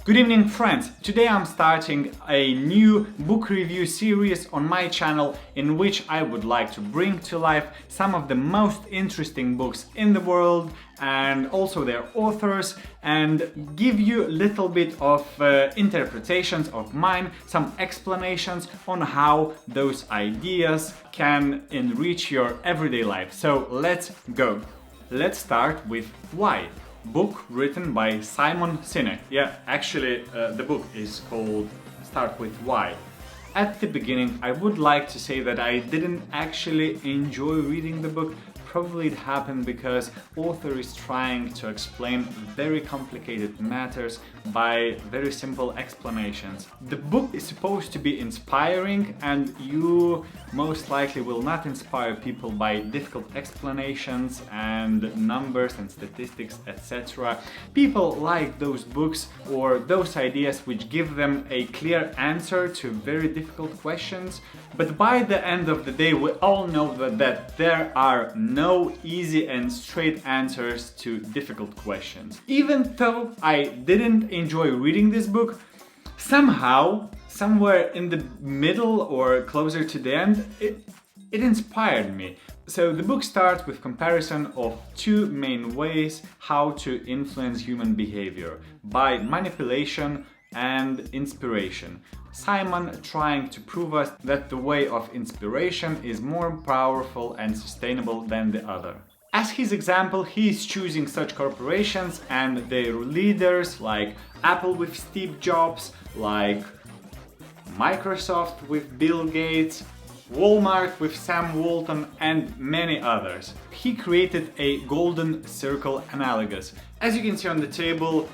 Good evening, friends! Today I'm starting a new book review series on my channel in which I would like to bring to life some of the most interesting books in the world and also their authors, and give you a little bit of interpretations of mine, some explanations on how those ideas can enrich your everyday life. So let's go! Let's start with why. Book written by Simon Sinek. Yeah, actually the book is called Start With Why. At the beginning I would like to say that I didn't actually enjoy reading the book. Probably it happened because author is trying to explain very complicated matters by very simple explanations. The book is supposed to be inspiring, and you most likely will not inspire people by difficult explanations and numbers and statistics, etc. People like those books or those ideas which give them a clear answer to very difficult questions. But by the end of the day, we all know that there are no easy and straight answers to difficult questions. Even though I didn't enjoy reading this book, somehow, somewhere in the middle or closer to the end, it inspired me. So the book starts with comparison of two main ways how to influence human behavior: by manipulation and inspiration. Simon trying to prove us that the way of inspiration is more powerful and sustainable than the other. As his example, he is choosing such corporations and their leaders, like Apple with Steve Jobs, like Microsoft with Bill Gates, Walmart with Sam Walton, and many others. He created a golden circle analogous. As you can see on the table,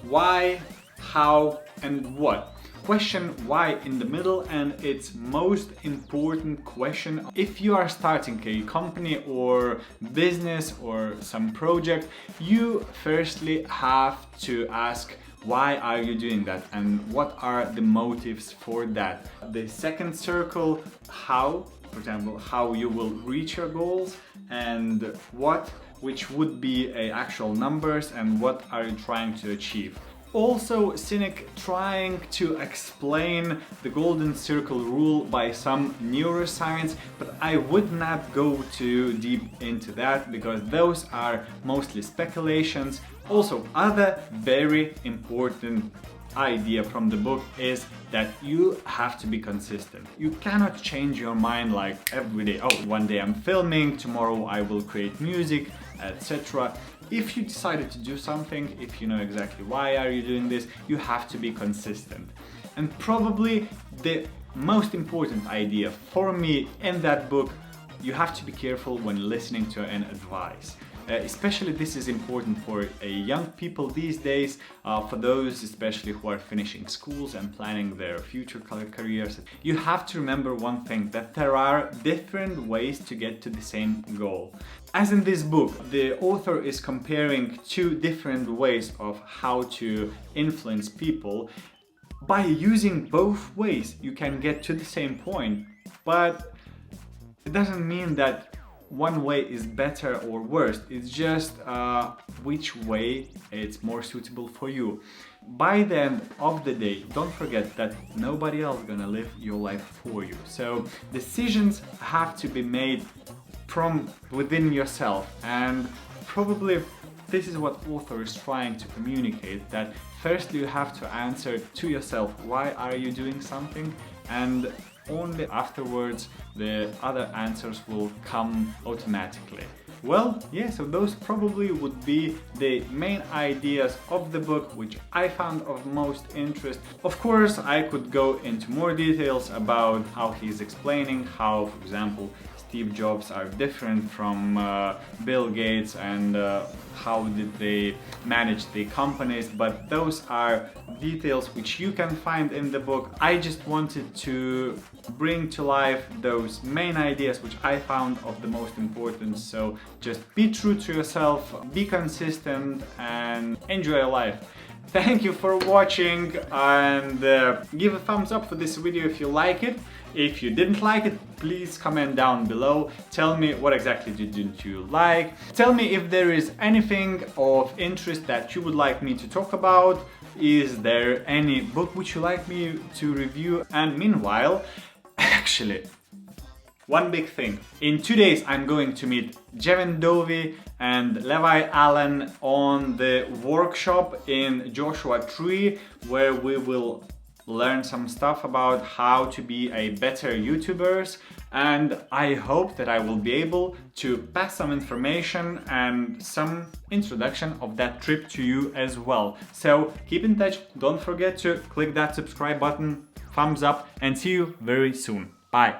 why, how, and what. Question why in the middle, and its most important question. If you are starting a company or business or some project, you firstly have to ask why are you doing that and what are the motives for that. The second circle, how, for example, how you will reach your goals, and what, which would be actual numbers and what are you trying to achieve. Also, Sinek trying to explain the golden circle rule by some neuroscience, but I would not go too deep into that because those are mostly speculations. Also, other very important idea from the book is that you have to be consistent. You cannot change your mind like every day. Oh, one day I'm filming, tomorrow I will create music, etc. If you decided to do something, if you know exactly why are you doing this, you have to be consistent. And probably the most important idea for me in that book, you have to be careful when listening to an advice. Especially this is important for young people these days, for those especially who are finishing schools and planning their future careers. You have to remember one thing, that there are different ways to get to the same goal. As in this book, the author is comparing two different ways of how to influence people. By using both ways, you can get to the same point, but it doesn't mean that one way is better or worse. It's just which way it's more suitable for you. By the end of the day, don't forget that nobody else is gonna live your life for you. So decisions have to be made from within yourself, and probably this is what author is trying to communicate, that firstly you have to answer to yourself why are you doing something, and only afterwards the other answers will come automatically. Well, yeah, so those probably would be the main ideas of the book which I found of most interest. Of course, I could go into more details about how he's explaining how, for example, Steve Jobs are different from Bill Gates, and how did they manage the companies, but those are details which you can find in the book. I just wanted to bring to life those main ideas which I found of the most importance. So just be true to yourself, be consistent, and enjoy your life. Thank you for watching, and give a thumbs up for this video if you like it. If you didn't like it, please comment down below. Tell me what exactly didn't you like. Tell me if there is anything of interest that you would like me to talk about. Is there any book which you like me to review? And meanwhile, actually, one big thing. In 2 days I'm going to meet Jevin Dovey and Levi Allen on the workshop in Joshua Tree, where we will learn some stuff about how to be a better YouTubers, and I hope that I will be able to pass some information and some introduction of that trip to you as well. So keep in touch, don't forget to click that subscribe button, thumbs up, and see you very soon. Bye.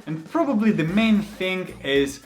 And probably the main thing is